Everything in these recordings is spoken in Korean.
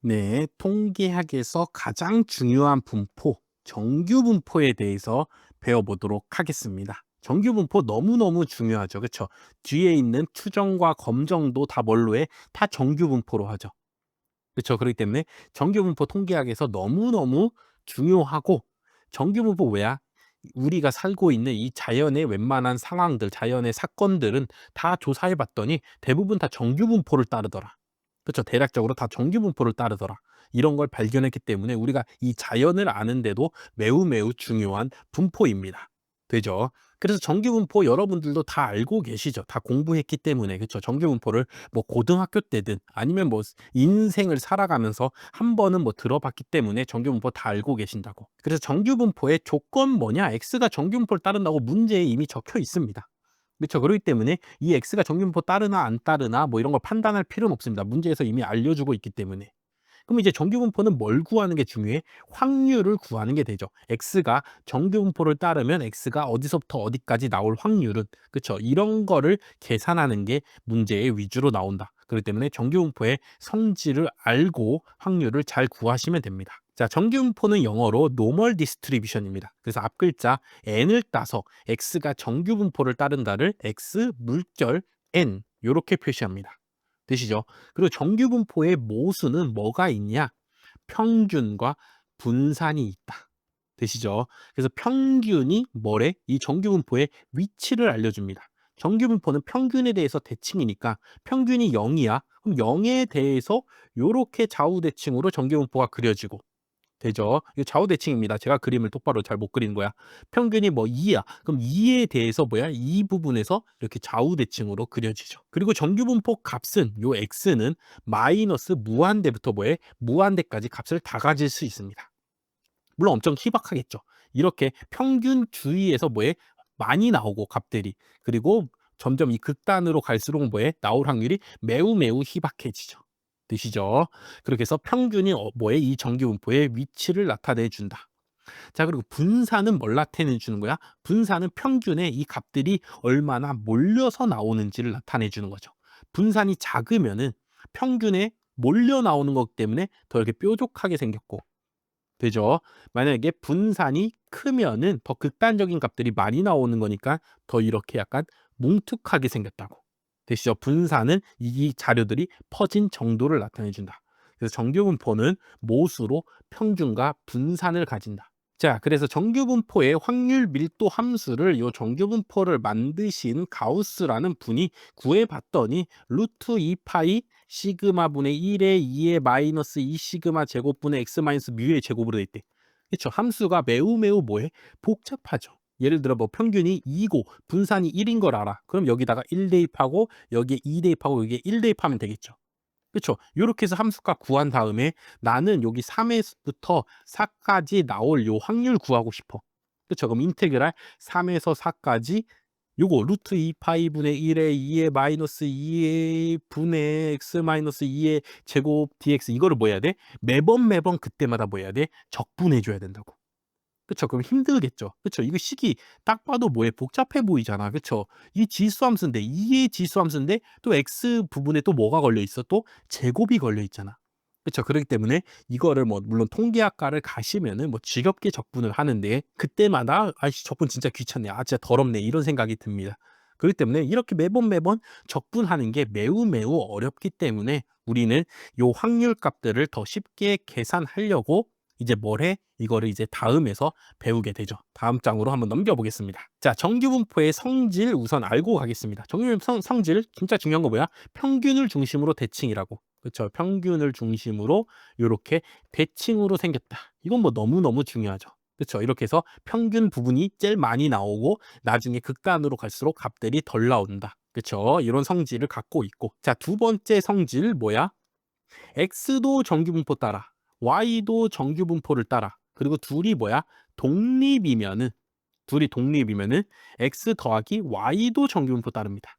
네, 통계학에서 가장 중요한 분포, 정규 분포에 대해서 배워보도록 하겠습니다. 정규 분포 너무너무 중요하죠. 그렇죠? 뒤에 있는 추정과 검정도 다 뭘로 해? 다 정규 분포로 하죠. 그렇죠? 그렇기 때문에 정규 분포 통계학에서 너무너무 중요하고 정규 분포 왜야? 우리가 살고 있는 이 자연의 웬만한 상황들, 자연의 사건들은 다 조사해 봤더니 대부분 다 정규 분포를 따르더라. 그쵸. 대략적으로 다 정규 분포를 따르더라. 이런 걸 발견했기 때문에 우리가 이 자연을 아는데도 매우 매우 중요한 분포입니다. 되죠? 그래서 정규 분포 여러분들도 다 알고 계시죠. 다 공부했기 때문에. 그쵸. 정규 분포를 뭐 고등학교 때든 아니면 뭐 인생을 살아가면서 한 번은 뭐 들어봤기 때문에 정규 분포 다 알고 계신다고. 그래서 정규 분포의 조건 뭐냐? X가 정규 분포를 따른다고 문제에 이미 적혀 있습니다. 그렇죠. 그렇기 때문에 이 X가 정규분포 따르나 안 따르나 뭐 이런 걸 판단할 필요는 없습니다. 문제에서 이미 알려주고 있기 때문에. 그럼 이제 정규분포는 뭘 구하는 게 중요해? 확률을 구하는 게 되죠. X가 정규분포를 따르면 X가 어디서부터 어디까지 나올 확률은, 그렇죠? 이런 거를 계산하는 게 문제의 위주로 나온다. 그렇기 때문에 정규분포의 성질을 알고 확률을 잘 구하시면 됩니다. 자, 정규분포는 영어로 normal distribution입니다. 그래서 앞 글자 n을 따서 x가 정규분포를 따른다를 x 물결 n 요렇게 표시합니다. 되시죠? 그리고 정규분포의 모수는 뭐가 있냐? 평균과 분산이 있다. 되시죠? 그래서 평균이 뭐래? 이 정규분포의 위치를 알려줍니다. 정규분포는 평균에 대해서 대칭이니까 평균이 0이야. 그럼 0에 대해서 요렇게 좌우대칭으로 정규분포가 그려지고 되죠. 이거 좌우대칭입니다. 제가 그림을 똑바로 잘 못 그리는 거야. 평균이 뭐 2야. 그럼 2에 대해서 뭐야? 이 부분에서 이렇게 좌우대칭으로 그려지죠. 그리고 정규분포 값은 요 x는 마이너스 무한대부터 뭐해? 무한대까지 값을 다 가질 수 있습니다. 물론 엄청 희박하겠죠. 이렇게 평균 주위에서 뭐해? 많이 나오고 값들이. 그리고 점점 이 극단으로 갈수록 뭐해? 나올 확률이 매우 매우 희박해지죠. 되시죠? 그렇게 해서 평균이 뭐해? 이 정규분포의 위치를 나타내 준다. 자, 그리고 분산은 뭘 나타내 주는 거야? 분산은 평균에 이 값들이 얼마나 몰려서 나오는지를 나타내 주는 거죠. 분산이 작으면은 평균에 몰려 나오는 것 때문에 더 이렇게 뾰족하게 생겼고 되죠. 만약에 분산이 크면은 더 극단적인 값들이 많이 나오는 거니까 더 이렇게 약간 뭉툭하게 생겼다고. 되시죠? 분산은 이 자료들이 퍼진 정도를 나타내 준다. 그래서 정규분포는 모수로 평균과 분산을 가진다. 자, 그래서 정규분포의 확률 밀도 함수를 요 정규분포를 만드신 가우스라는 분이 구해봤더니 루트 2파이 시그마분의 1의 2의 마이너스 2 시그마 제곱분의 x 마이너스 뮤의 제곱으로 돼 있대. 그렇죠. 함수가 매우 매우 뭐해? 복잡하죠. 예를 들어 뭐 평균이 2고 분산이 1인 걸 알아. 그럼 여기다가 1 대입하고 여기에 2 대입하고 여기에 1 대입하면 되겠죠. 그쵸. 요렇게 해서 함수값 구한 다음에 나는 여기 3에서부터 4까지 나올 요 확률 구하고 싶어. 그쵸. 그럼 인테그랄 3에서 4까지 요거 루트 2 파이 분의 1에 2의 마이너스 2의 분의 x 마이너스 2의 제곱 dx 이거를 뭐 해야 돼? 매번 매번 그때마다 뭐 해야 돼? 적분해 줘야 된다고. 그쵸. 그럼 힘들겠죠. 그쵸. 이거 식이 딱 봐도 뭐에 복잡해 보이잖아. 그쵸. 이 지수함수인데 이게 지수함수인데 또 x 부분에 또 뭐가 걸려 있어? 또 제곱이 걸려 있잖아. 그쵸. 그렇기 때문에 이거를 뭐 물론 통계학과를 가시면은 뭐 지겹게 적분을 하는데 그때마다 '아이씨 적분 진짜 귀찮네. 아 진짜 더럽네.' 이런 생각이 듭니다. 그렇기 때문에 이렇게 매번 매번 적분하는 게 매우 매우 어렵기 때문에 우리는 요 확률 값들을 더 쉽게 계산하려고 이제 뭘 해? 이거를 이제 다음에서 배우게 되죠. 다음 장으로 한번 넘겨보겠습니다. 자, 정규분포의 성질 우선 알고 가겠습니다. 정규분포 성질 진짜 중요한 거 뭐야? 평균을 중심으로 대칭이라고. 그렇죠. 평균을 중심으로 이렇게 대칭으로 생겼다. 이건 뭐 너무너무 중요하죠. 그렇죠. 이렇게 해서 평균 부분이 제일 많이 나오고 나중에 극단으로 갈수록 값들이 덜 나온다. 그렇죠. 이런 성질을 갖고 있고. 자, 두 번째 성질 뭐야? X도 정규분포 따라 Y도 정규분포를 따라 그리고 둘이 뭐야? 독립이면은 둘이 독립이면은 X 더하기 Y도 정규분포 따릅니다.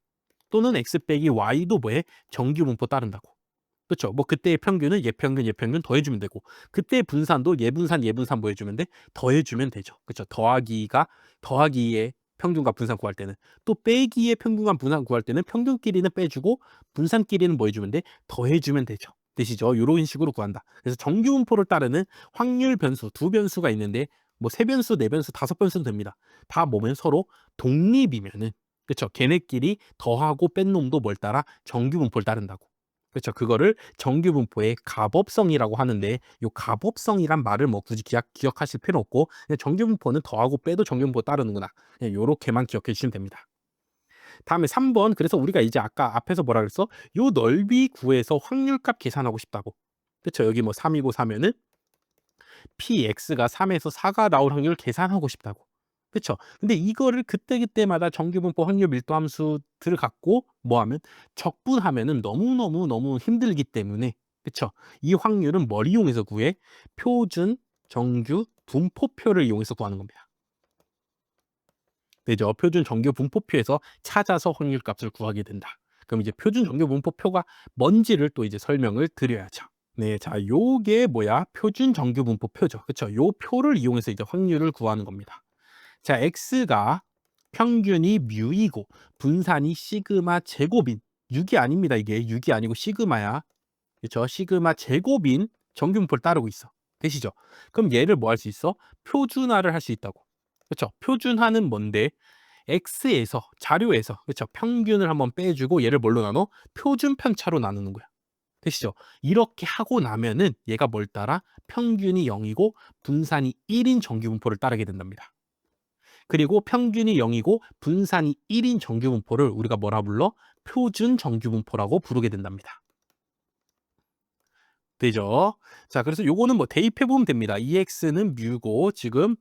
또는 X 빼기 Y도 뭐해? 정규분포 따른다고. 그쵸? 뭐 그때의 평균은 얘 평균, 얘 평균 더해주면 되고 그때의 분산도 얘 분산, 얘 분산 뭐 해주면 돼? 더해주면 되죠. 그쵸? 더하기의 평균과 분산 구할 때는 또 빼기의 평균과 분산 구할 때는 평균끼리는 빼주고 분산끼리는 뭐 해주면 돼? 더해주면 되죠. 되시죠? 요런 식으로 구한다. 그래서 정규 분포를 따르는 확률 변수 두 변수가 있는데 뭐 세 변수, 네 변수, 다섯 변수는 됩니다. 다 뭐면 서로 독립이면은 그쵸? 걔네끼리 더하고 뺀 놈도 뭘 따라? 정규 분포를 따른다고. 그렇죠. 그거를 정규 분포의 가법성이라고 하는데 요 가법성이란 말을 뭐 굳이 기억하실 필요 없고 그냥 정규 분포는 더하고 빼도 정규 분포 따르는구나. 그냥 요렇게만 기억해 주시면 됩니다. 다음에 3번. 그래서 우리가 이제 아까 앞에서 뭐라 그랬어? 요 넓이 구해서 확률값 계산하고 싶다고. 그쵸? 여기 뭐 3이고 4면은 px가 3에서 4가 나올 확률 계산하고 싶다고. 그쵸? 근데 이거를 그때그때마다 정규분포 확률 밀도 함수들을 갖고 뭐 하면 적분하면은 너무 힘들기 때문에 그쵸? 이 확률은 뭘 이용해서 구해? 표준 정규 분포표를 이용해서 구하는 겁니다. 되죠? 표준 정규 분포표에서 찾아서 확률값을 구하게 된다. 그럼 이제 표준 정규 분포표가 뭔지를 또 이제 설명을 드려야죠. 네, 자, 요게 뭐야? 표준 정규 분포표죠. 그쵸? 요 표를 이용해서 이제 확률을 구하는 겁니다. 자, x가 평균이 뮤이고 분산이 시그마 제곱인 6이 아닙니다. 이게 6이 아니고 시그마야. 그렇죠? 시그마 제곱인 정규 분포를 따르고 있어. 되시죠? 그럼 얘를 뭐 할 수 있어? 표준화를 할 수 있다고. 그렇죠? 표준화는 뭔데? x에서 자료에서 그렇죠? 평균을 한번 빼주고 얘를 뭘로 나눠? 표준 편차로 나누는 거야. 되시죠? 이렇게 하고 나면은 얘가 뭘 따라? 평균이 0이고 분산이 1인 정규 분포를 따르게 된답니다. 그리고 평균이 0이고 분산이 1인 정규 분포를 우리가 뭐라 불러? 표준 정규 분포라고 부르게 된답니다. 되죠? 자, 그래서 요거는 뭐 대입해 보면 됩니다. EX는 뮤고 지금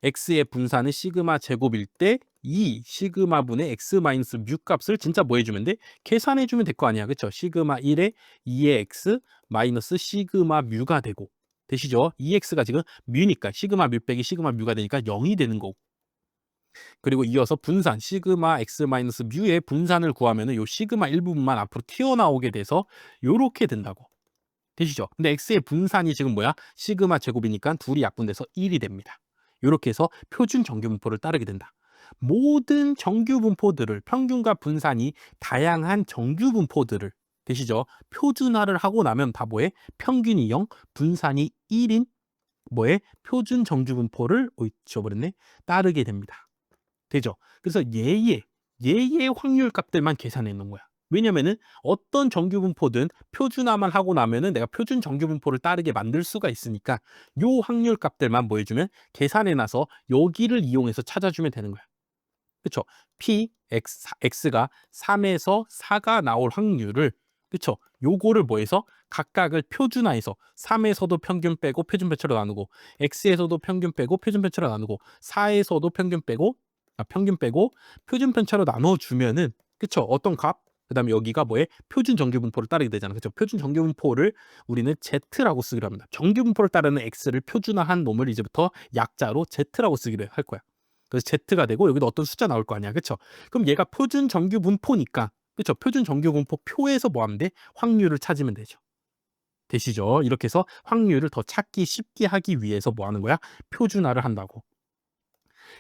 X의 분산은 시그마 제곱일 때 이 시그마분의 X 마이너스 뮤 값을 진짜 뭐 해주면 돼? 계산해 주면 될 거 아니야. 그쵸? 시그마 1에 2의 X 마이너스 시그마 뮤가 되고 되시죠? EX가 지금 뮤니까 시그마 뮤 빼기 시그마 뮤가 되니까 0이 되는 거고 그리고 이어서 분산 시그마 X 마이너스 뮤의 분산을 구하면은 요 시그마 일부분만 앞으로 튀어나오게 돼서 요렇게 된다고. 되시죠? 근데 X의 분산이 지금 뭐야? 시그마 제곱이니까 둘이 약분돼서 1이 됩니다. 이렇게 해서 표준 정규 분포를 따르게 된다. 모든 정규 분포들을 평균과 분산이 다양한 정규 분포들을 되시죠? 표준화를 하고 나면 다 뭐해? 평균이 0, 분산이 1인 뭐에? 표준 정규 분포를 잊어버렸네. 따르게 됩니다. 되죠? 그래서 얘의 확률 값들만 계산해 놓은 거야. 왜냐면은 어떤 정규 분포든 표준화만 하고 나면은 내가 표준 정규 분포를 따르게 만들 수가 있으니까 요 확률 값들만 뭐 해주면 계산해 놔서 여기를 이용해서 찾아주면 되는 거야. 그쵸? x가 3에서 4가 나올 확률을 그쵸? 요거를 뭐해서 각각을 표준화해서 3에서도 평균 빼고 표준 편차로 나누고 x에서도 평균 빼고 표준 편차로 나누고 4에서도 평균 빼고 평균 빼고 표준 편차로 나눠 주면은 그쵸? 어떤 값? 그다음에 여기가 뭐에 표준 정규 분포를 따르게 되잖아. 그쵸? 표준 정규 분포를 우리는 Z라고 쓰기로 합니다. 정규 분포를 따르는 X를 표준화한 놈을 이제부터 약자로 Z라고 쓰기로 할 거야. 그래서 Z가 되고 여기도 어떤 숫자 나올 거 아니야. 그쵸? 그럼 얘가 표준 정규 분포니까 그쵸? 표준 정규 분포 표에서 뭐 하면 돼? 확률을 찾으면 되죠. 되시죠? 이렇게 해서 확률을 더 찾기 쉽게 하기 위해서 뭐 하는 거야? 표준화를 한다고.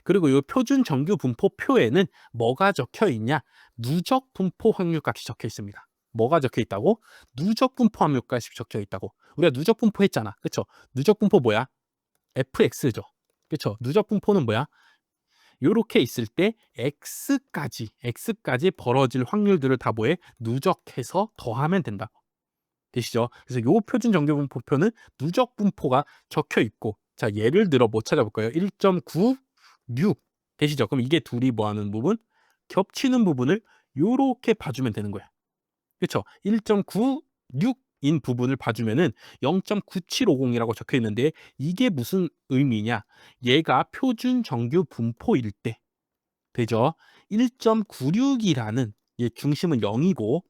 그리고 이 표준 정규 분포 표에는 뭐가 적혀 있냐? 누적 분포 확률값이 적혀 있습니다. 뭐가 적혀 있다고? 누적 분포 확률값이 적혀 있다고. 우리가 누적 분포 했잖아. 그쵸? 누적 분포 뭐야? fx죠. 그쵸? 누적 분포는 뭐야? 요렇게 있을 때 x까지 벌어질 확률들을 다 뭐해? 누적해서 더하면 된다. 되시죠? 그래서 요 표준 정규 분포표는 누적 분포가 적혀 있고 자, 예를 들어 뭐 찾아볼까요? 1.96 되시죠? 그럼 이게 둘이 뭐 하는 부분? 겹치는 부분을 요렇게 봐주면 되는 거야. 그렇죠? 1.96인 부분을 봐주면은 0.9750이라고 적혀 있는데 이게 무슨 의미냐? 얘가 표준 정규 분포일 때 되죠? 1.96이라는 얘 중심은 0이고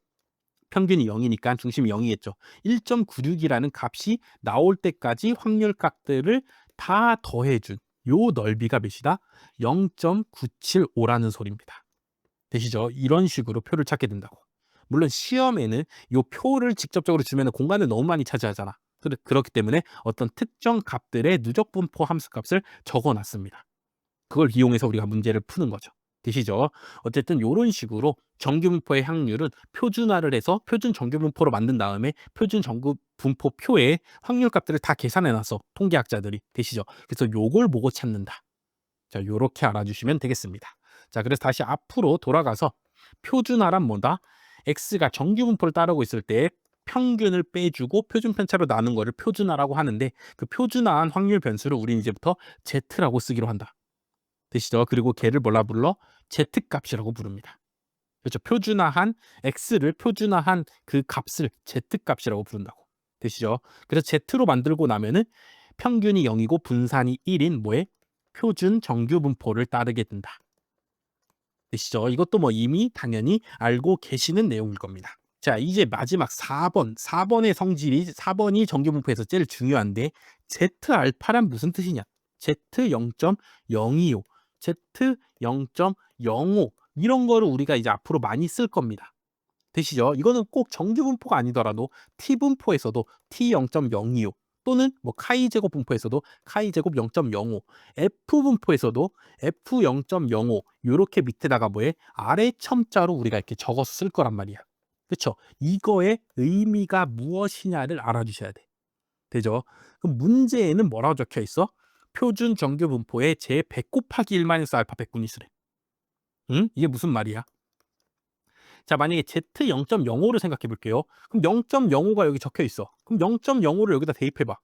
평균이 0이니까 중심이 0이겠죠. 1.96이라는 값이 나올 때까지 확률 값들을 다 더해준 요 넓이가 몇이다? 0.975라는 소리입니다. 되시죠? 이런 식으로 표를 찾게 된다고. 물론 시험에는 요 표를 직접적으로 주면 공간을 너무 많이 차지하잖아. 그렇기 때문에 어떤 특정 값들의 누적 분포 함수 값을 적어놨습니다. 그걸 이용해서 우리가 문제를 푸는 거죠. 되시죠? 어쨌든 요런 식으로 정규 분포의 확률은 표준화를 해서 표준 정규 분포로 만든 다음에 표준 정규 분포 표에 확률 값들을 다 계산해 놨어. 통계학자들이. 되시죠? 그래서 요걸 보고 찾는다. 자, 요렇게 알아주시면 되겠습니다. 자, 그래서 다시 앞으로 돌아가서 표준화란 뭐다? x가 정규 분포를 따르고 있을 때 평균을 빼주고 표준 편차로 나눈 거를 표준화라고 하는데 그 표준화한 확률 변수를 우린 이제부터 z라고 쓰기로 한다. 되시죠? 그리고 걔를 뭐라 불러? z값이라고 부릅니다. 그렇죠? 표준화한 x를 표준화한 그 값을 z값이라고 부른다고. 되시죠? 그래서 z로 만들고 나면은 평균이 0이고 분산이 1인 뭐에? 표준 정규 분포를 따르게 된다. 되시죠? 이것도 뭐 이미 당연히 알고 계시는 내용일 겁니다. 자, 이제 마지막 4번. 4번의 성질이 4번이 정규 분포에서 제일 중요한데 Z 알파란 무슨 뜻이냐? Z 0.025, Z 0.05 이런 거를 우리가 이제 앞으로 많이 쓸 겁니다. 되시죠? 이거는 꼭 정규 분포가 아니더라도 T 분포에서도 T 0.025 또는 뭐 카이 제곱 분포에서도 카이 제곱 0.05, F 분포에서도 F 0.05 요렇게 밑에다가 뭐에 아래 첨자로 우리가 이렇게 적어서 쓸 거란 말이야. 그렇죠? 이거의 의미가 무엇이냐를 알아주셔야 돼. 되죠? 그럼 문제에는 뭐라고 적혀 있어? 표준 정규 분포의 제 100 곱하기 1 마이너스 알파 백분위수래. 응? 이게 무슨 말이야? 자, 만약에 Z 0.05를 생각해 볼게요. 그럼 0.05가 여기 적혀 있어. 그럼 0.05를 여기다 대입해 봐.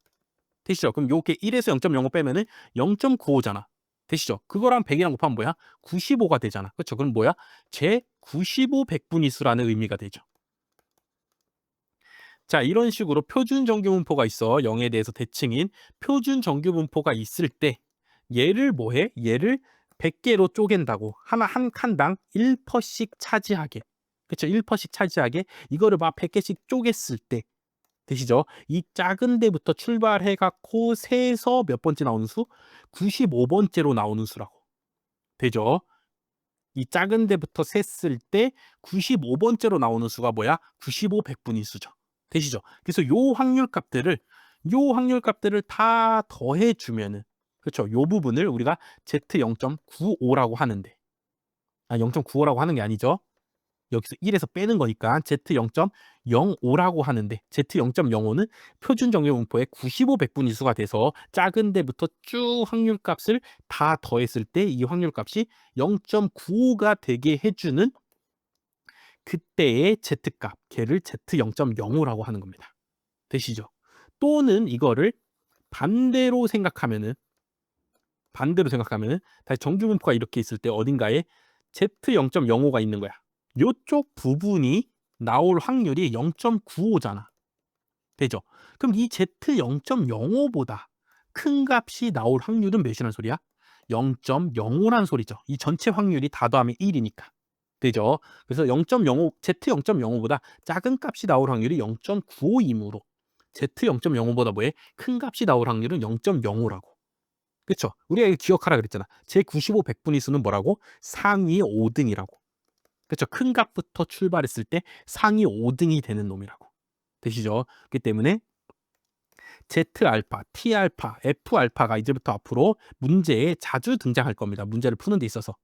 되시죠? 그럼 요게 1에서 0.05 빼면은 0.95잖아. 되시죠? 그거랑 100이랑 곱하면 뭐야? 95가 되잖아. 그렇죠? 그럼 뭐야? 제 95 백분위수라는 의미가 되죠. 자, 이런 식으로 표준 정규 분포가 있어. 0에 대해서 대칭인 표준 정규 분포가 있을 때 얘를 뭐해? 얘를 100개로 쪼갠다고. 하나 한 칸당 1%씩 차지하게. 그렇죠? 1%씩 차지하게 이거를 막 100개씩 쪼갰을 때 되시죠? 이 작은 데부터 출발해 갖고 세서 몇 번째 나오는 수? 95번째로 나오는 수라고. 되죠? 이 작은 데부터 셌을 때 95번째로 나오는 수가 뭐야? 95 백분위 수죠. 되시죠? 그래서 요 확률 값들을 다 더해 주면은 그렇죠? 요 부분을 우리가 Z 0.95라고 하는데 0.95라고 하는 게 아니죠. 여기서 1에서 빼는 거니까 Z 0.05라고 하는데 Z 0.05는 표준 정규 분포의 95 백분위수가 돼서 작은 데부터 쭉 확률 값을 다 더했을 때 이 확률 값이 0.95가 되게 해주는 그때의 Z값, 걔를 Z 0.05라고 하는 겁니다. 되시죠? 또는 이거를 반대로 생각하면은 다시 정규 분포가 이렇게 있을 때 어딘가에 Z 0.05가 있는 거야. 요쪽 부분이 나올 확률이 0.95잖아. 되죠? 그럼 이 Z 0.05보다 큰 값이 나올 확률은 몇이란 소리야? 0.05란 소리죠. 이 전체 확률이 다 더하면 1이니까. 되죠? 그래서 0.05, Z 0.05보다 작은 값이 나올 확률이 0.95이므로 Z 0.05보다 뭐에 큰 값이 나올 확률은 0.05라고. 그쵸? 우리가 이거 기억하라 그랬잖아. 제 95 백분위수는 뭐라고? 상위 5등이라고. 그쵸? 큰 값부터 출발했을 때 상위 5등이 되는 놈이라고. 되시죠? 그렇기 때문에 Z알파, T알파, F알파가 이제부터 앞으로 문제에 자주 등장할 겁니다. 문제를 푸는 데 있어서.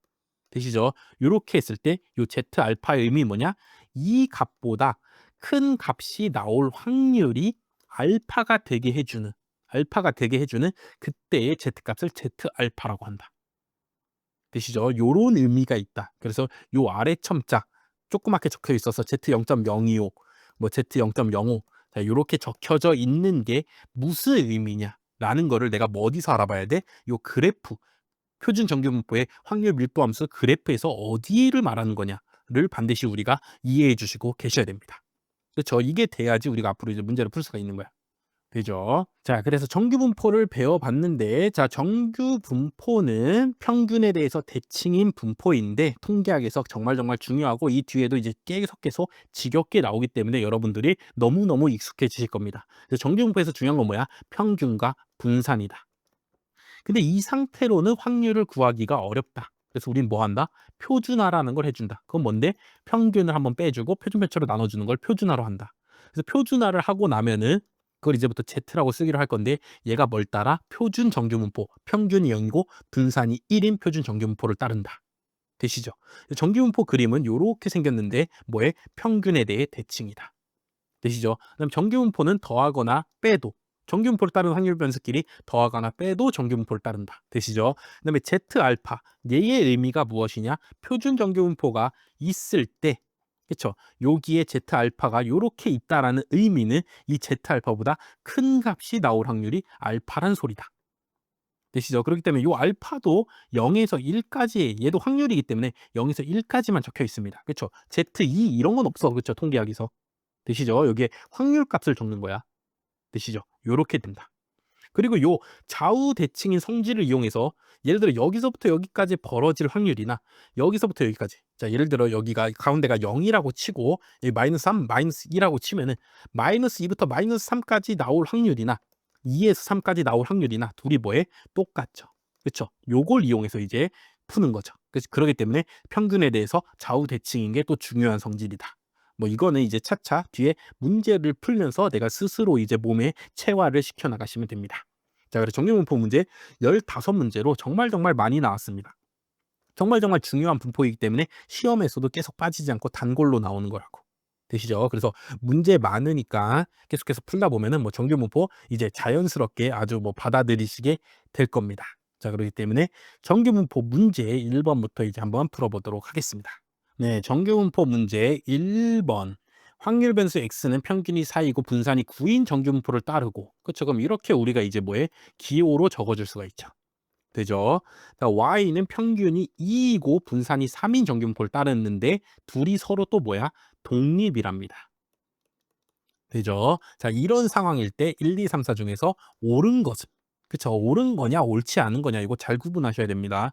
되시죠? 요렇게 했을 때 요 Z알파의 의미 뭐냐? 이 값보다 큰 값이 나올 확률이 알파가 되게 해주는 그때의 Z값을 Z알파라고 한다. 되시죠? 요런 의미가 있다. 그래서 요 아래 첨자 조그맣게 적혀 있어서 Z 0.025, 뭐 Z 0.05 자, 요렇게 적혀져 있는 게 무슨 의미냐라는 거를 내가 뭐 어디서 알아봐야 돼? 요 그래프, 표준 정규 분포의 확률 밀도 함수 그래프에서 어디를 말하는 거냐를 반드시 우리가 이해해 주시고 계셔야 됩니다. 그렇죠? 이게 돼야지 우리가 앞으로 이제 문제를 풀 수가 있는 거야. 되죠. 자, 그래서 정규 분포를 배워봤는데, 자, 정규 분포는 평균에 대해서 대칭인 분포인데, 통계학에서 정말 중요하고, 이 뒤에도 이제 계속해서 지겹게 나오기 때문에 여러분들이 너무너무 익숙해지실 겁니다. 그래서 정규 분포에서 중요한 건 뭐야? 평균과 분산이다. 근데 이 상태로는 확률을 구하기가 어렵다. 그래서 우린 뭐 한다? 표준화라는 걸 해준다. 그건 뭔데? 평균을 한번 빼주고 표준 편차로 나눠주는 걸 표준화로 한다. 그래서 표준화를 하고 나면은 그걸 이제부터 Z라고 쓰기로 할 건데 얘가 뭘 따라? 표준 정규분포. 평균이 0이고 분산이 1인 표준 정규분포를 따른다. 되시죠? 정규분포 그림은 요렇게 생겼는데 뭐에? 평균에 대해 대칭이다. 되시죠? 그다음 정규분포는 더하거나 빼도 정규분포를 따르는 확률 변수끼리 더하거나 빼도 정규분포를 따른다. 되시죠? 그다음에 Z 알파 얘의 의미가 무엇이냐? 표준 정규분포가 있을 때 그쵸? 여기에 Z 알파가 요렇게 있다라는 의미는 이 Z 알파보다 큰 값이 나올 확률이 알파란 소리다. 되시죠? 그렇기 때문에 요 알파도 0에서 1까지 얘도 확률이기 때문에 0에서 1까지만 적혀 있습니다. 그쵸? Z2 이런 건 없어. 그쵸? 통계학에서. 되시죠? 여기에 확률 값을 적는 거야. 되시죠? 요렇게 된다. 그리고 요 좌우 대칭인 성질을 이용해서 예를 들어 여기서부터 여기까지 벌어질 확률이나 여기서부터 여기까지 자 예를 들어 여기가 가운데가 0이라고 치고 여기 -3, -2라고 치면은 -2부터 -3까지 나올 확률이나 2에서 3까지 나올 확률이나 둘이 뭐에 똑같죠. 그쵸? 요걸 이용해서 이제 푸는 거죠. 그래서 그러기 때문에 평균에 대해서 좌우 대칭인 게 또 중요한 성질이다. 뭐 이거는 이제 차차 뒤에 문제를 풀면서 내가 스스로 이제 몸에 체화를 시켜 나가시면 됩니다. 자, 그래서 정규분포 문제 15문제로 정말 많이 나왔습니다. 정말 중요한 분포이기 때문에 시험에서도 계속 빠지지 않고 단골로 나오는 거라고. 되시죠? 그래서 문제 많으니까 계속해서 풀다 보면은 뭐 정규분포 이제 자연스럽게 아주 뭐 받아들이시게 될 겁니다. 자, 그렇기 때문에 정규분포 문제 1번부터 이제 한번 풀어보도록 하겠습니다. 네, 정규분포 문제 1번. 확률 변수 x는 평균이 4이고 분산이 9인 정규분포를 따르고. 그렇죠? 그럼 이렇게 우리가 이제 뭐에 기호로 적어줄 수가 있죠. 되죠? 자, y는 평균이 2이고 분산이 3인 정규분포를 따르는데 둘이 서로 또 뭐야? 독립이랍니다. 되죠? 자, 이런 상황일 때 1, 2, 3, 4 중에서 옳은 것은 그쵸? 옳은 거냐, 옳지 않은 거냐 이거 잘 구분하셔야 됩니다.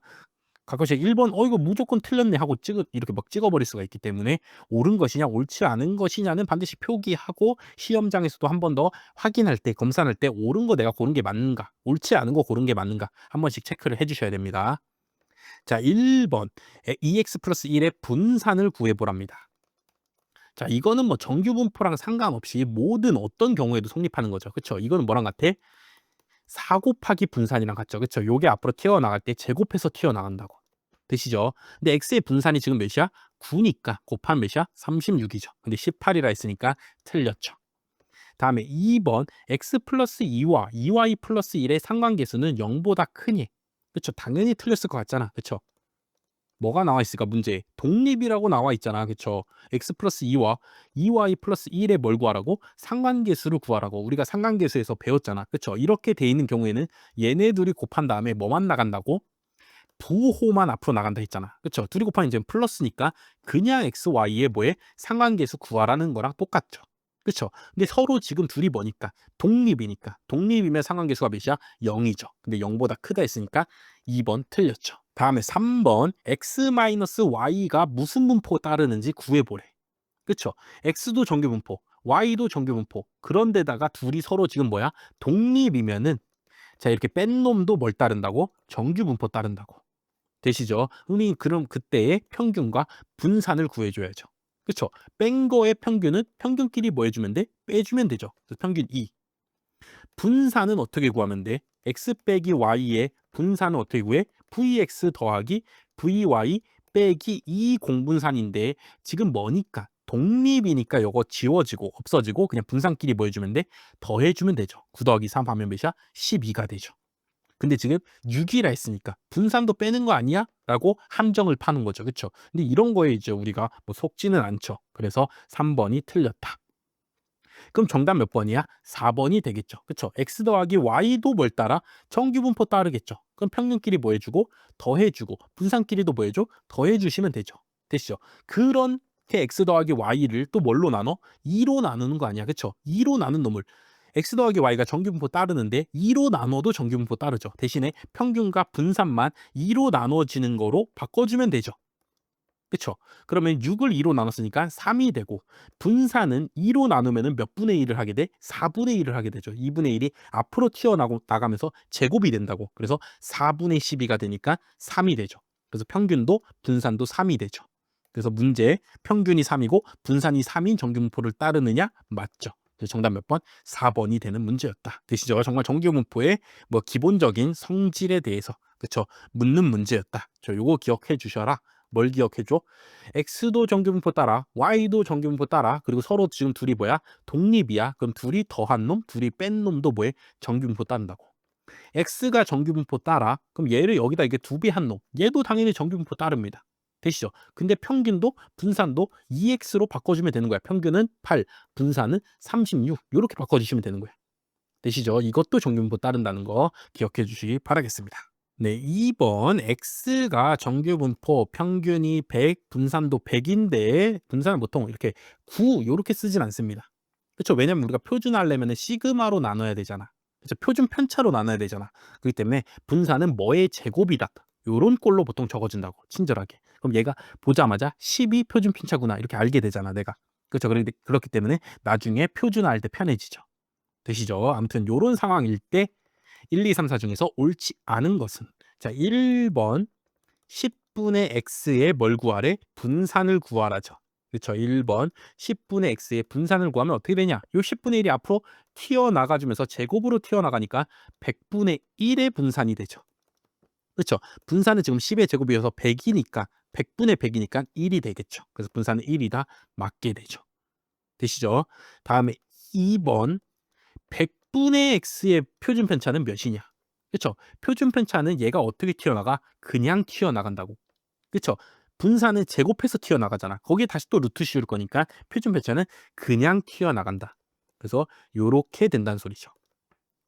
가끔씩 1번 이거 무조건 틀렸네 하고 이렇게 막 찍어버릴 수가 있기 때문에 옳은 것이냐 옳지 않은 것이냐는 반드시 표기하고 시험장에서도 한 번 더 확인할 때 검사할 때 옳은 거 내가 고른 게 맞는가 옳지 않은 거 고른 게 맞는가 한 번씩 체크를 해 주셔야 됩니다. 자 1번 2x 플러스 1의 분산을 구해보랍니다. 자 이거는 뭐 정규분포랑 상관없이 모든 어떤 경우에도 성립하는 거죠. 그쵸? 이거는 뭐랑 같아? 4 곱하기 분산이랑 같죠. 그쵸? 요게 앞으로 튀어나갈 때 제곱해서 튀어나간다고. 되시죠? 근데 x의 분산이 지금 몇이야? 9니까 곱하면 몇이야? 36이죠. 근데 18이라 했으니까 틀렸죠. 다음에 2번 x 플러스 2와 2y 플러스 1의 상관계수는 0보다 크니. 그쵸? 당연히 틀렸을 것 같잖아. 그쵸? 뭐가 나와 있을까 문제에? 독립이라고 나와 있잖아. 그쵸? x 플러스 2와 2y 플러스 1의 뭘 구하라고? 상관계수를 구하라고. 우리가 상관계수에서 배웠잖아. 그쵸? 이렇게 돼 있는 경우에는 얘네 둘이 곱한 다음에 뭐만 나간다고? 부호만 앞으로 나간다 했잖아. 그쵸? 둘이 곱하면 이제 플러스니까 그냥 x, y의 뭐에 상관계수 구하라는 거랑 똑같죠. 그쵸? 근데 서로 지금 둘이 뭐니까? 독립이니까. 독립이면 상관계수가 몇이야? 0이죠. 근데 0보다 크다 했으니까 2번 틀렸죠. 다음에 3번 x-y가 무슨 분포 따르는지 구해보래. 그쵸? x도 정규분포, y도 정규분포. 그런데다가 둘이 서로 지금 뭐야? 독립이면은 자 이렇게 뺀 놈도 뭘 따른다고? 정규분포 따른다고. 되시죠? 우리 그럼 그때의 평균과 분산을 구해줘야죠. 그쵸? 뺀 거의 평균은 평균끼리 뭐 해주면 돼? 빼주면 되죠. 그래서 평균 2. 분산은 어떻게 구하면 돼? x 빼기 y의 분산은 어떻게 구해? vx 더하기 vy 빼기 2 공분산인데 지금 뭐니까? 독립이니까 요거 지워지고 없어지고 그냥 분산끼리 뭐 해주면 돼? 더해주면 되죠. 9 더하기 3 하면 몇이야? 12가 되죠. 근데 지금 6이라 했으니까 분산도 빼는 거 아니야? 라고 함정을 파는 거죠. 그쵸? 근데 이런 거에 이제 우리가 뭐 속지는 않죠. 그래서 3번이 틀렸다. 그럼 정답 몇 번이야? 4번이 되겠죠. 그쵸? x 더하기 y도 뭘 따라? 정규분포 따르겠죠. 그럼 평균끼리 뭐 해주고 더해주고 분산끼리도 뭐 해줘? 더해주시면 되죠. 되시죠? 그런 x 더하기 y를 또 뭘로 나눠? 2로 나누는 거 아니야. 그쵸? 2로 나눈 놈을 x 더하기 y가 정규분포 따르는데 2로 나눠도 정규분포 따르죠. 대신에 평균과 분산만 2로 나눠지는 거로 바꿔주면 되죠. 그쵸? 그러면 6을 2로 나눴으니까 3이 되고 분산은 2로 나누면 몇 분의 1을 하게 돼? 4분의 1을 하게 되죠. 2분의 1이 앞으로 튀어나가면서 제곱이 된다고. 그래서 4분의 12가 되니까 3이 되죠. 그래서 평균도 분산도 3이 되죠. 그래서 문제 평균이 3이고 분산이 3인 정규분포를 따르느냐? 맞죠. 그래서 정답 몇 번? 4번이 되는 문제였다. 되시죠? 정말 정규분포의 뭐 기본적인 성질에 대해서 그쵸? 묻는 문제였다. 요거 기억해 주셔라. 뭘 기억해 줘? x도 정규분포 따라, y도 정규분포 따라. 그리고 서로 지금 둘이 뭐야? 독립이야. 그럼 둘이 더한 놈, 둘이 뺀 놈도 뭐해? 정규분포 따른다고. x가 정규분포 따라. 그럼 얘를 여기다 이게 두 배 한 놈. 얘도 당연히 정규분포 따릅니다. 되시죠? 근데 평균도 분산도 2x로 바꿔주면 되는 거야. 평균은 8, 분산은 36. 이렇게 바꿔주시면 되는 거야. 되시죠? 이것도 정규분포 따른다는 거 기억해 주시기 바라겠습니다. 네, 2번 x가 정규분포 평균이 100, 분산도 100인데 분산을 보통 이렇게 9 요렇게 쓰진 않습니다. 그렇죠? 왜냐면 우리가 표준화하려면 시그마로 나눠야 되잖아. 그렇죠? 표준 편차로 나눠야 되잖아. 그렇기 때문에 분산은 뭐의 제곱이다. 요런 꼴로 보통 적어준다고 친절하게. 그럼 얘가 보자마자 12 표준 편차구나 이렇게 알게 되잖아, 내가. 그렇죠? 그렇기 때문에 나중에 표준화할 때 편해지죠. 되시죠? 아무튼 요런 상황일 때 1, 2, 3, 4 중에서 옳지 않은 것은 자 1번 10분의 x의 뭘 구하래? 분산을 구하라죠. 그렇죠. 1번 10분의 x의 분산을 구하면 어떻게 되냐? 요 10분의 1이 앞으로 튀어나가주면서 제곱으로 튀어나가니까 100분의 1의 분산이 되죠. 그렇죠. 분산은 지금 10의 제곱이어서 100이니까 100분의 100이니까 1이 되겠죠. 그래서 분산은 1이다 맞게 되죠. 되시죠? 다음에 2번 100분의 x의 표준 편차는 몇이냐? 그렇죠? 표준 편차는 얘가 어떻게 튀어나가? 그냥 튀어나간다고. 그렇죠? 분산은 제곱해서 튀어나가잖아. 거기에 다시 또 루트 씌울 거니까 표준 편차는 그냥 튀어나간다. 그래서 요렇게 된다는 소리죠.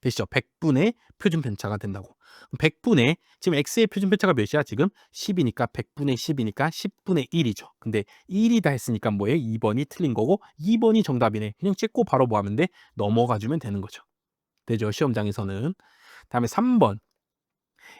되시죠? 100분의 표준 편차가 된다고. 100분의 지금 x의 표준 편차가 몇이야? 지금 10이니까 100분의 10이니까 10분의 1이죠. 근데 1이다 했으니까 뭐예요? 2번이 틀린 거고 2번이 정답이네. 그냥 찍고 바로 뭐 하면 돼? 넘어가 주면 되는 거죠. 되죠? 시험장에서는. 다음에 3번.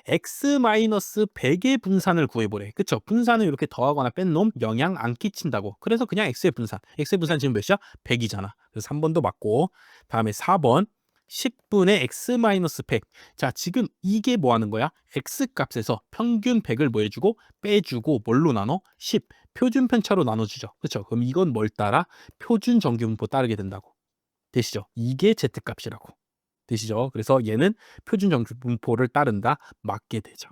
x-100의 분산을 구해보래. 그쵸? 분산을 이렇게 더하거나 뺀 놈 영향 안 끼친다고. 그래서 그냥 x의 분산. x의 분산 지금 몇이야? 100이잖아. 그래서 3번도 맞고. 다음에 4번. 10분의 x-100. 자, 지금 이게 뭐 하는 거야? x 값에서 평균 100을 뭐 해주고 빼주고 뭘로 나눠? 10. 표준 편차로 나눠주죠. 그쵸? 그럼 이건 뭘 따라? 표준 정규분포 따르게 된다고. 되시죠? 이게 z 값이라고. 되시죠? 그래서 얘는 표준 정규분포를 따른다 맞게 되죠.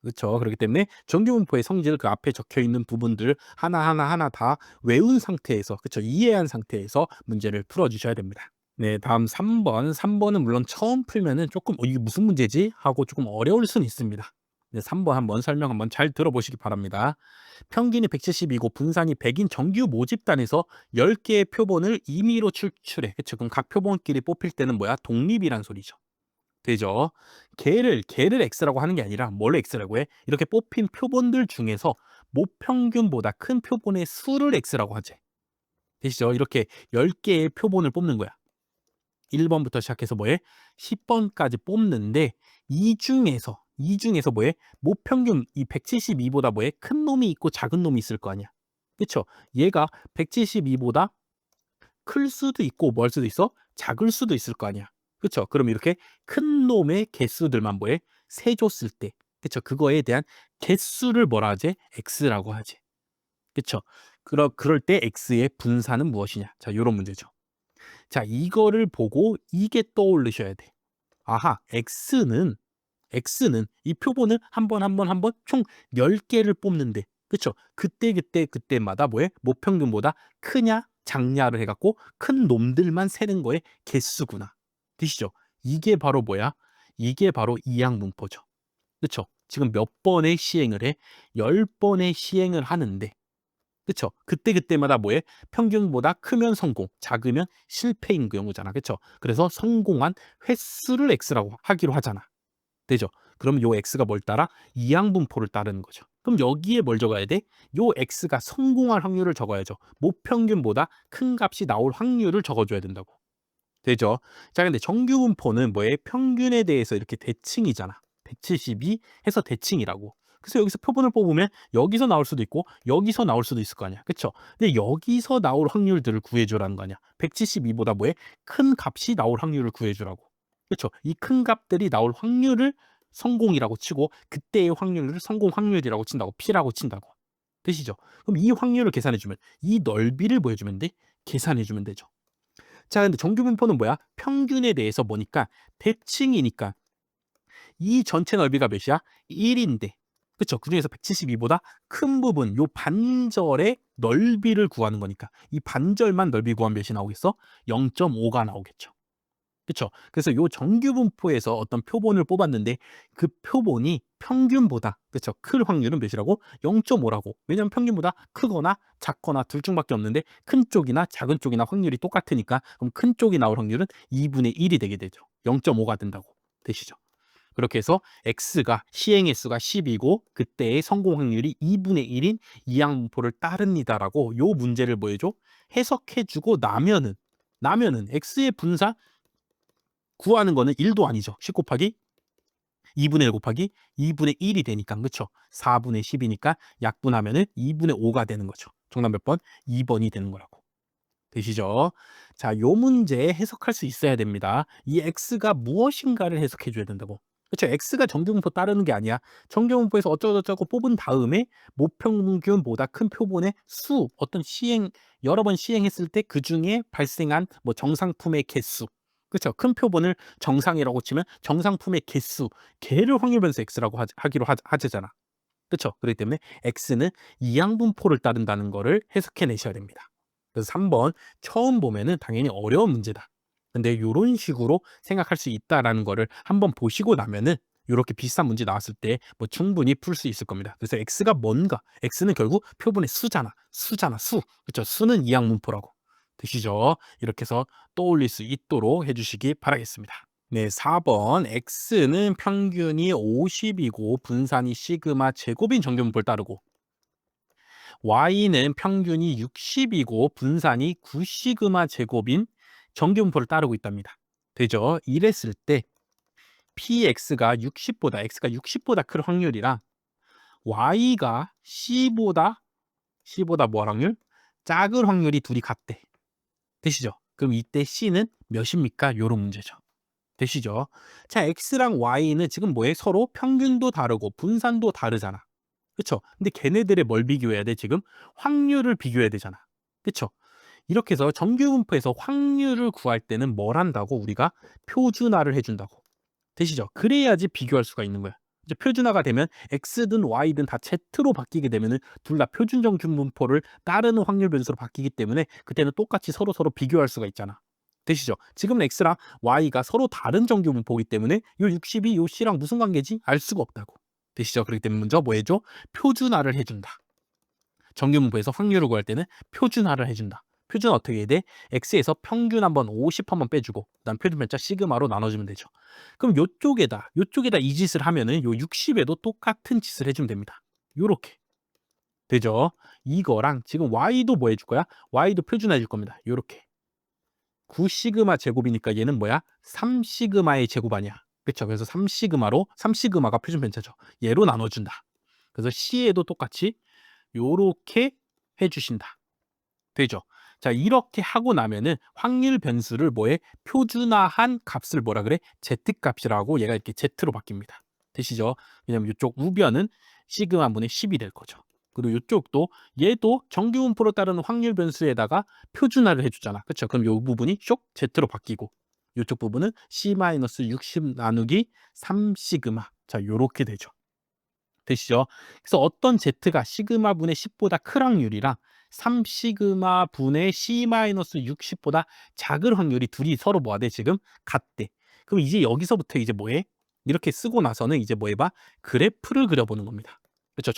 그렇죠? 그렇기 때문에 정규분포의 성질 그 앞에 적혀 있는 부분들 하나 다 외운 상태에서 그렇죠? 이해한 상태에서 문제를 풀어 주셔야 됩니다. 네, 다음 3번. 3번은 물론 처음 풀면은 조금 이게 무슨 문제지? 하고 조금 어려울 수는 있습니다. 네, 3번 한번 설명 한번 잘 들어보시기 바랍니다. 평균이 170이고 분산이 100인 정규 모집단에서 10개의 표본을 임의로 추출해. 그쵸? 그럼 각 표본끼리 뽑힐 때는 뭐야? 독립이란 소리죠. 되죠? 걔를 x라고 하는 게 아니라 뭘 x라고 해? 이렇게 뽑힌 표본들 중에서 모평균보다 큰 표본의 수를 x라고 하지. 되시죠? 이렇게 10개의 표본을 뽑는 거야. 1번부터 시작해서 뭐해? 10번까지 뽑는데 이 중에서 뭐해? 모평균 이 172보다 뭐해? 큰 놈이 있고 작은 놈이 있을 거 아니야. 그쵸? 얘가 172보다 클 수도 있고 뭘 수도 있어? 작을 수도 있을 거 아니야. 그쵸? 그럼 이렇게 큰 놈의 개수들만 뭐해? 세줬을 때. 그쵸? 그거에 대한 개수를 뭐라 하지? x라고 하지. 그쵸? 그럴 때 x의 분산은 무엇이냐? 자, 요런 문제죠. 자, 이거를 보고 이게 떠올리셔야 돼. 아하, X는 이 표본을 한 번 총 10개를 뽑는데, 그쵸? 그때마다 뭐해? 모평균보다 크냐, 작냐를 해갖고 큰 놈들만 세는 거에 개수구나. 되시죠? 이게 바로 뭐야? 이게 바로 이항분포죠. 그쵸? 지금 몇 번의 시행을 해? 10번의 시행을 하는데, 그쵸? 그때마다 뭐해? 평균보다 크면 성공, 작으면 실패인 경우잖아. 그쵸? 그래서 성공한 횟수를 x라고 하기로 하잖아. 되죠? 그럼 요 x가 뭘 따라? 이항분포를 따르는 거죠. 그럼 여기에 뭘 적어야 돼? 요 x가 성공할 확률을 적어야죠. 모평균보다 큰 값이 나올 확률을 적어줘야 된다고. 되죠? 자, 근데 정규분포는 뭐에 평균에 대해서 이렇게 대칭이잖아. 172 해서 대칭이라고. 그래서 여기서 표본을 뽑으면 여기서 나올 수도 있고 여기서 나올 수도 있을 거 아니야. 그쵸? 근데 여기서 나올 확률들을 구해주라는 거 아니야. 172보다 뭐에 큰 값이 나올 확률을 구해주라고. 그쵸? 이 큰 값들이 나올 확률을 성공이라고 치고 그때의 확률을 성공 확률이라고 친다고. P라고 친다고. 되시죠? 그럼 이 확률을 계산해주면 이 넓이를 뭐 해주면 돼? 계산해주면 되죠. 자, 근데 정규분포는 뭐야? 평균에 대해서 뭐니까 대칭이니까 이 전체 넓이가 몇이야? 1인데. 그쵸? 그중에서 172보다 큰 부분, 요 반절의 넓이를 구하는 거니까 이 반절만 넓이 구하면 몇이 나오겠어? 0.5가 나오겠죠. 그쵸? 그래서 요 정규 분포에서 어떤 표본을 뽑았는데 그 표본이 평균보다 그쵸? 클 확률은 몇이라고? 0.5라고. 왜냐면 평균보다 크거나 작거나 둘 중밖에 없는데 큰 쪽이나 작은 쪽이나 확률이 똑같으니까 그럼 큰 쪽이 나올 확률은 2분의 1이 되게 되죠. 0.5가 된다고. 되시죠? 그렇게 해서 x가 시행의 수가 10이고 그때의 성공 확률이 2분의 1인 이항분포를 따릅니다라고 요 문제를 뭐 해줘? 해석해 주고 나면은 x의 분사 구하는 거는 1도 아니죠. 10 곱하기 2분의 1 곱하기 2분의 1이 되니까 그쵸? 4분의 10이니까 약분하면은 2분의 5가 되는 거죠. 정답 몇 번? 2번이 되는 거라고. 되시죠? 자, 요 문제 해석할 수 있어야 됩니다. 이 x가 무엇인가를 해석해 줘야 된다고. 그쵸? x가 정규분포 따르는 게 아니야. 정규분포에서 어쩌고저쩌고 뽑은 다음에 모평균보다 큰 표본의 수, 어떤 시행, 여러 번 시행했을 때 그중에 발생한 뭐 정상품의 개수. 그쵸? 큰 표본을 정상이라고 치면 정상품의 개수, 개를 확률 변수 x라고 하기로 하잖아. 그쵸? 그렇기 때문에 x는 이항분포를 따른다는 거를 해석해 내셔야 됩니다. 그래서 3번 처음 보면은 당연히 어려운 문제다. 근데 요런 식으로 생각할 수 있다라는 거를 한번 보시고 나면은 요렇게 비슷한 문제 나왔을 때 뭐 충분히 풀 수 있을 겁니다. 그래서 x가 뭔가? x는 결국 표본의 수잖아. 수. 그쵸? 수는 이항분포라고. 되시죠? 이렇게 해서 떠올릴 수 있도록 해주시기 바라겠습니다. 네, 4번 x는 평균이 50이고 분산이 시그마 제곱인 정규분포를 따르고 y는 평균이 60이고 분산이 9시그마 제곱인 정규분포를 따르고 있답니다. 되죠? 이랬을 때 px가 60보다 x가 60보다 클 확률이랑 y가 c보다 뭐 확률? 작을 확률이 둘이 같대. 되시죠? 그럼 이때 c는 몇입니까? 요런 문제죠. 되시죠? 자, x랑 y는 지금 뭐해? 서로 평균도 다르고 분산도 다르잖아. 그쵸? 근데 걔네들의 뭘 비교해야 돼, 지금? 확률을 비교해야 되잖아. 그쵸? 이렇게 해서 정규분포에서 확률을 구할 때는 뭘 한다고? 우리가 표준화를 해준다고. 되시죠? 그래야지 비교할 수가 있는 거야. 이제 표준화가 되면 x든 y든 다 z로 바뀌게 되면은 둘 다 표준 정규분포를 따르는 확률 변수로 바뀌기 때문에 그때는 똑같이 서로 비교할 수가 있잖아. 되시죠? 지금은 x랑 y가 서로 다른 정규분포이기 때문에 요 60이 요 c랑 무슨 관계지? 알 수가 없다고. 되시죠? 그렇기 때문에 먼저 뭐 해줘? 표준화를 해준다. 정규분포에서 확률을 구할 때는 표준화를 해준다. 표준화 어떻게 해야 돼? x에서 평균 한번 50 한번 빼주고 그다음 표준변자 시그마로 나눠주면 되죠. 그럼 요쪽에다 이 짓을 하면은 요 60에도 똑같은 짓을 해주면 됩니다. 요렇게 되죠. 이거랑 지금 y도 뭐 해줄 거야? y도 표준화 해줄 겁니다. 요렇게 9시그마 제곱이니까 얘는 뭐야? 3시그마의 제곱 아니야. 그쵸? 그래서 3시그마가 표준 변차죠. 얘로 나눠준다. 그래서 C에도 똑같이 요렇게 해주신다. 되죠? 자, 이렇게 하고 나면은 확률 변수를 뭐에 표준화한 값을 뭐라 그래? Z값이라고 얘가 이렇게 Z로 바뀝니다. 되시죠? 왜냐면 이쪽 우변은 시그마분의 10이 될 거죠. 그리고 이쪽도 얘도 정규분포로 따르는 확률 변수에다가 표준화를 해주잖아. 그렇죠? 그럼 이 부분이 쇽 Z로 바뀌고 이쪽 부분은 C-60 나누기 3시그마. 자, 요렇게 되죠. 되시죠? 그래서 어떤 Z가 시그마 분의 10보다 클 확률이랑 3시그마 분의 C-60보다 작을 확률이 둘이 서로 뭐하대 지금? 같대. 그럼 이제 여기서부터 이제 뭐해? 이렇게 쓰고 나서는 이제 뭐 해봐? 그래프를 그려보는 겁니다. 그렇죠?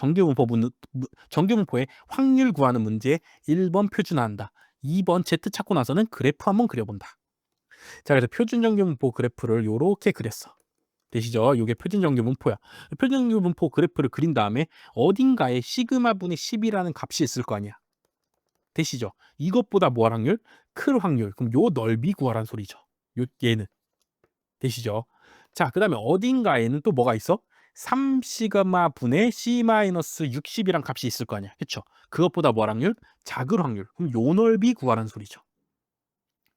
정규분포의 확률 구하는 문제 1번 표준화한다. 2번 Z 찾고 나서는 그래프 한번 그려본다. 자, 그래서 표준 정규분포 그래프를 요렇게 그렸어. 되시죠? 이게 표준 정규분포야. 표준 정규분포 그래프를 그린 다음에 어딘가에 시그마 분의 10이라는 값이 있을 거 아니야. 되시죠? 이것보다 뭐 할 확률? 클 확률. 그럼 요 넓이 구하라는 소리죠. 얘는. 되시죠? 자, 그다음에 어딘가에는 또 뭐가 있어? 3시그마 분의 C-60이란 값이 있을 거 아니야. 그렇죠? 그것보다 뭐 할 확률? 작을 확률. 그럼 요 넓이 구하라는 소리죠.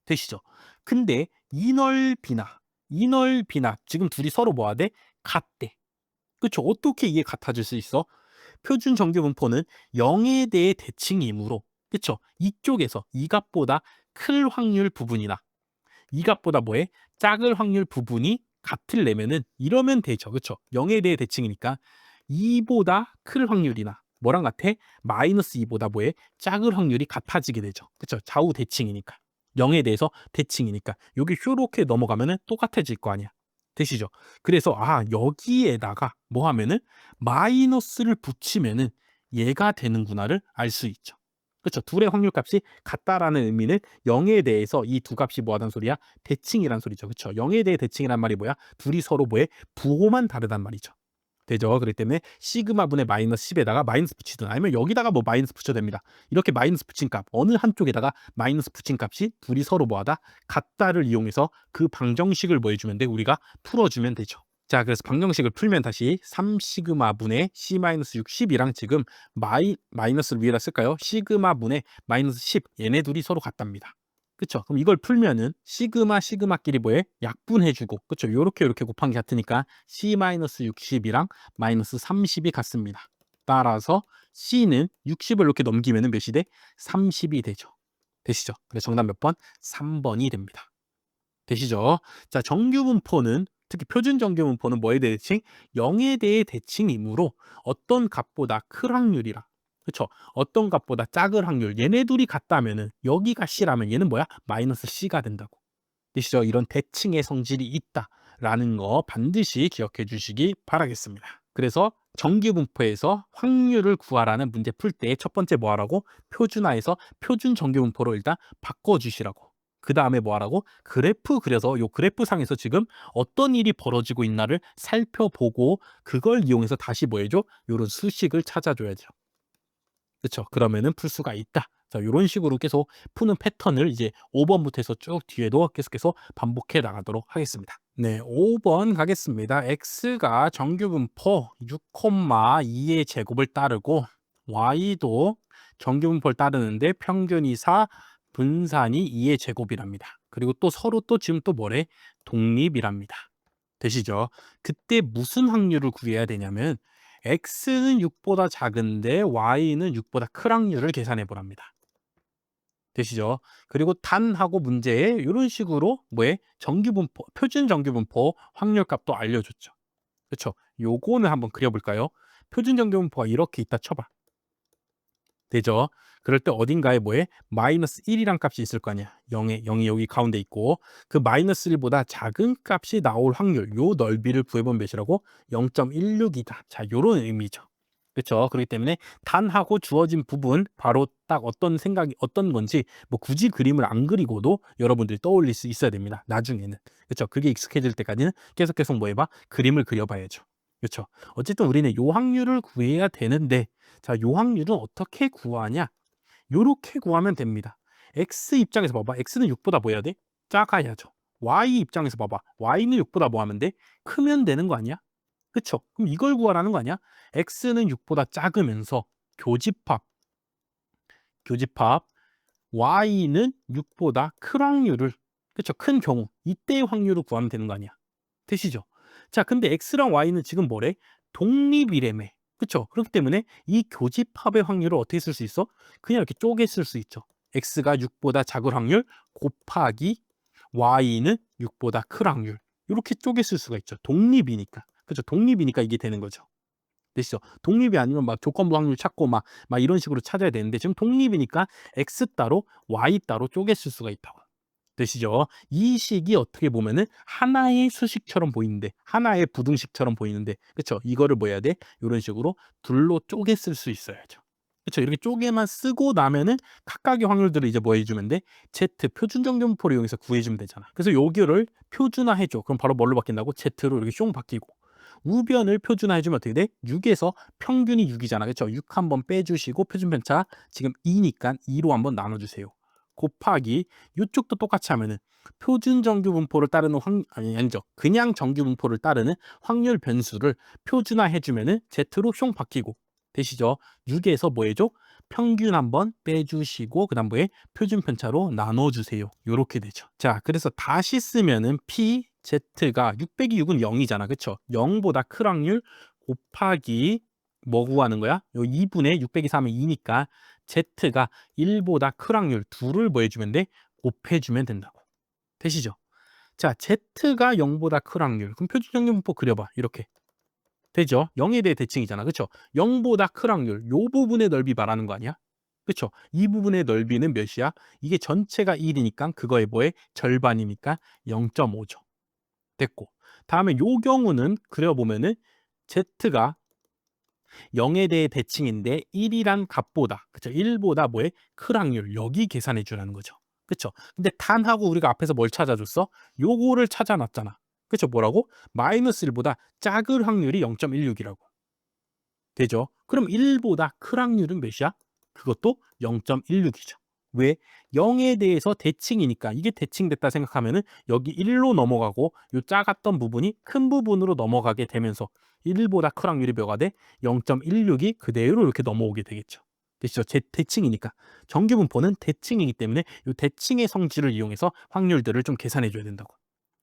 되시죠? 근데 이 넓이나 지금 둘이 서로 뭐 하대? 같대. 그쵸? 어떻게 이게 같아질 수 있어? 표준 정규분포는 0에 대해 대칭이므로 그쵸? 이쪽에서 이 값보다 클 확률 부분이나 이 값보다 뭐해? 작을 확률 부분이 같을 내면은 이러면 되죠. 그쵸? 0에 대해 대칭이니까 2보다 클 확률이나 뭐랑 같아? 마이너스 2보다 뭐에? 작을 확률이 같아지게 되죠. 그쵸? 좌우 대칭이니까. 0에 대해서 대칭이니까. 요게 요렇게 넘어가면은 똑같아질 거 아니야. 되시죠? 그래서 여기에다가 뭐 하면은 마이너스를 붙이면은 얘가 되는구나를 알 수 있죠. 그쵸? 둘의 확률값이 같다라는 의미는 0에 대해서 이 두 값이 뭐 하단 소리야? 대칭이란 소리죠. 그쵸? 0에 대해 대칭이란 말이 뭐야? 둘이 서로 뭐에? 부호만 다르단 말이죠. 되죠. 그렇기 때문에 시그마분의 마이너스 10에다가 마이너스 붙이든 아니면 여기다가 뭐 마이너스 붙여도 됩니다. 이렇게 마이너스 붙인 값, 어느 한쪽에다가 마이너스 붙인 값이 둘이 서로 뭐하다? 같다를 이용해서 그 방정식을 뭐 해주면 돼? 우리가 풀어주면 되죠. 자, 그래서 방정식을 풀면 다시 3시그마분의 C-60이랑 지금 마이너스를 위에다 쓸까요? 시그마분의 마이너스 10, 얘네 둘이 서로 같답니다. 그쵸? 그럼 이걸 풀면은 시그마끼리 뭐해? 약분해주고, 그쵸? 요렇게 곱한 게 같으니까 C-60이랑 마이너스 30이 같습니다. 따라서 C는 60을 이렇게 넘기면은 몇이 돼? 30이 되죠. 되시죠? 그래서 정답 몇 번? 3번이 됩니다. 되시죠? 자, 정규분포는 특히 표준 정규분포는 뭐에 대해 대칭? 0에 대해 대칭이므로 어떤 값보다 클 확률이라. 그렇죠? 어떤 값보다 작을 확률. 얘네 둘이 같다면은 여기가 C라면 얘는 뭐야? 마이너스 C가 된다고. 되시죠? 이런 대칭의 성질이 있다라는 거 반드시 기억해 주시기 바라겠습니다. 그래서 정규분포에서 확률을 구하라는 문제 풀 때 첫 번째 뭐 하라고? 표준화해서 표준 정규분포로 일단 바꿔 주시라고. 그 다음에 뭐 하라고? 그래프 그려서 요 그래프 상에서 지금 어떤 일이 벌어지고 있나를 살펴보고 그걸 이용해서 다시 뭐 해줘? 요런 수식을 찾아줘야죠. 그렇죠. 그러면은 풀 수가 있다. 자, 요런 식으로 계속 푸는 패턴을 이제 5번부터 해서 쭉 뒤에도 계속해서 반복해 나가도록 하겠습니다. 네, 5번 가겠습니다. x가 정규분포 6,2의 제곱을 따르고 y도 정규분포를 따르는데 평균이 4, 분산이 2의 제곱이랍니다. 그리고 또 서로 또 지금 또 뭐래? 독립이랍니다. 되시죠? 그때 무슨 확률을 구해야 되냐면 x는 6보다 작은데 y는 6보다 큰 확률을 계산해 보랍니다. 되시죠? 그리고 단하고 문제에 이런 식으로 뭐에 정규분포, 표준 정규분포 확률값도 알려줬죠. 그렇죠? 요거는 한번 그려볼까요? 표준 정규분포가 이렇게 있다 쳐봐. 되죠? 그럴 때 어딘가에 뭐에 마이너스 1이란 값이 있을 거 아니야. 0이 여기 가운데 있고 그 마이너스 1보다 작은 값이 나올 확률 요 넓이를 구해본 몇이라고? 0.16이다. 자, 요런 의미죠. 그렇죠? 그렇기 때문에 단하고 주어진 부분 바로 딱 어떤 생각이 어떤 건지 뭐 굳이 그림을 안 그리고도 여러분들이 떠올릴 수 있어야 됩니다. 나중에는. 그렇죠? 그게 익숙해질 때까지는 계속 뭐 해봐? 그림을 그려봐야죠. 그렇죠? 어쨌든 우리는 요 확률을 구해야 되는데 자, 요 확률은 어떻게 구하냐? 요렇게 구하면 됩니다. x 입장에서 봐봐. x는 6보다 뭐 해야 돼? 작아야죠. y 입장에서 봐봐. y는 6보다 뭐 하면 돼? 크면 되는 거 아니야? 그쵸? 그럼 이걸 구하라는 거 아니야? x는 6보다 작으면서 교집합 y는 6보다 큰 확률을 그쵸? 큰 경우 이때의 확률을 구하면 되는 거 아니야? 되시죠? 자, 근데 x랑 y는 지금 뭐래? 독립이래매. 그쵸? 그렇기 때문에 이 교집합의 확률을 어떻게 쓸 수 있어? 그냥 이렇게 쪼개 쓸 수 있죠. x가 6보다 작을 확률 곱하기 y는 6보다 클 확률. 이렇게 쪼개 쓸 수가 있죠. 독립이니까. 그죠? 독립이니까 이게 되는 거죠. 되시죠? 독립이 아니면 막 조건부 확률 찾고 막 이런 식으로 찾아야 되는데 지금 독립이니까 x 따로 y 따로 쪼개 쓸 수가 있다고. 되시죠? 이 식이 어떻게 보면은 하나의 수식처럼 보이는데 하나의 부등식처럼 보이는데 그쵸? 이거를 뭐 해야 돼? 이런 식으로 둘로 쪼개 쓸 수 있어야죠. 그쵸? 이렇게 쪼개만 쓰고 나면은 각각의 확률들을 이제 뭐 해주면 돼? Z 표준 정규분포를 이용해서 구해주면 되잖아. 그래서 여기를 표준화해줘. 그럼 바로 뭘로 바뀐다고? Z로 이렇게 숑 바뀌고 우변을 표준화해주면 어떻게 돼? 6에서 평균이 6이잖아. 그쵸? 6 한번 빼주시고 표준편차 지금 2니까 2로 한번 나눠주세요. 곱하기 이쪽도 똑같이 하면은 표준 정규 분포를 따르는 아니죠. 그냥 정규 분포를 따르는 확률 변수를 표준화해 주면은 Z로 숑 바뀌고 되시죠? 6에서 뭐 해줘? 평균 한번 빼주시고 그다음 뭐에 표준 편차로 나눠 주세요. 요렇게 되죠. 자, 그래서 다시 쓰면은 P Z가 6 빼기 6은 0이잖아. 그쵸? 0보다 큰 확률 곱하기 뭐 구하는 거야? 요 2분의 6 빼기 3은 2니까 Z가 1보다 큰 확률 2를 뭐 해주면 돼? 곱해주면 된다고. 되시죠? 자, Z가 0보다 큰 확률. 그럼 표준정규분포 그려봐. 이렇게. 되죠? 0에 대해 대칭이잖아. 그쵸? 0보다 클 확률. 요 부분의 넓이 말하는 거 아니야? 그쵸? 이 부분의 넓이는 몇이야? 이게 전체가 1이니까 그거의 뭐의 절반이니까 0.5죠. 됐고. 다음에 요 경우는 그려 보면은 Z가 0에 대해 대칭인데 1이란 값보다 그쵸? 1보다 뭐에 클 확률 여기 계산해 주라는 거죠. 그쵸? 근데 단하고 우리가 앞에서 뭘 찾아줬어? 요거를 찾아놨잖아. 그쵸? 뭐라고? 마이너스 1보다 작을 확률이 0.16이라고. 되죠? 그럼 1보다 클 확률은 몇이야? 그것도 0.16이죠. 왜? 0에 대해서 대칭이니까 이게 대칭됐다 생각하면은 여기 1로 넘어가고 요 작았던 부분이 큰 부분으로 넘어가게 되면서 1보다 클 확률이 몇가 돼? 0.16이 그대로 이렇게 넘어오게 되겠죠. 되시죠? 대칭이니까. 정규분포는 대칭이기 때문에 이 대칭의 성질을 이용해서 확률들을 좀 계산해 줘야 된다고.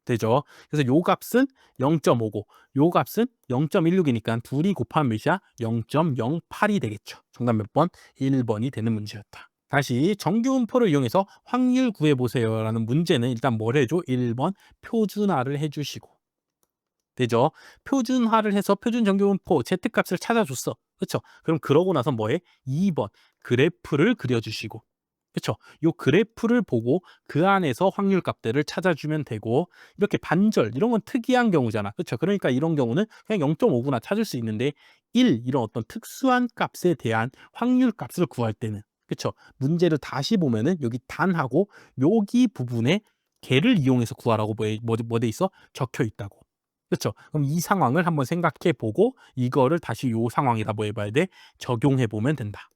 되죠. 그래서 요 값은 0.59, 요 값은 0.16이니까 둘이 곱하면 몇이야? 0.08이 되겠죠. 정답 몇 번? 1번이 되는 문제였다. 다시 정규분포를 이용해서 확률 구해보세요라는 문제는 일단 뭘 해줘? 1번 표준화를 해주시고. 되죠? 표준화를 해서 표준 정규분포 Z값을 찾아줬어. 그렇죠? 그럼 그러고 나서 뭐해? 2번 그래프를 그려주시고. 그렇죠? 요 그래프를 보고 그 안에서 확률 값들을 찾아주면 되고 이렇게 반절 이런 건 특이한 경우잖아. 그렇죠? 그러니까 이런 경우는 그냥 0.5구나 찾을 수 있는데 1 이런 어떤 특수한 값에 대한 확률 값을 구할 때는 그렇죠? 문제를 다시 보면은 여기 단하고 여기 부분에 개를 이용해서 구하라고 뭐 돼 있어? 적혀 있다고. 그렇죠? 그럼 이 상황을 한번 생각해 보고 이거를 다시 요 상황에다 뭐 해봐야 돼? 적용해 보면 된다.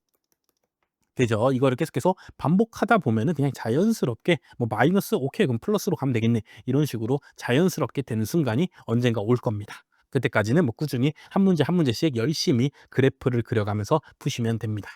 되죠. 이거를 계속해서 반복하다 보면은 그냥 자연스럽게 뭐 마이너스 오케이 그럼 플러스로 가면 되겠네. 이런 식으로 자연스럽게 되는 순간이 언젠가 올 겁니다. 그때까지는 뭐 꾸준히 한 문제 한 문제씩 열심히 그래프를 그려가면서 푸시면 됩니다.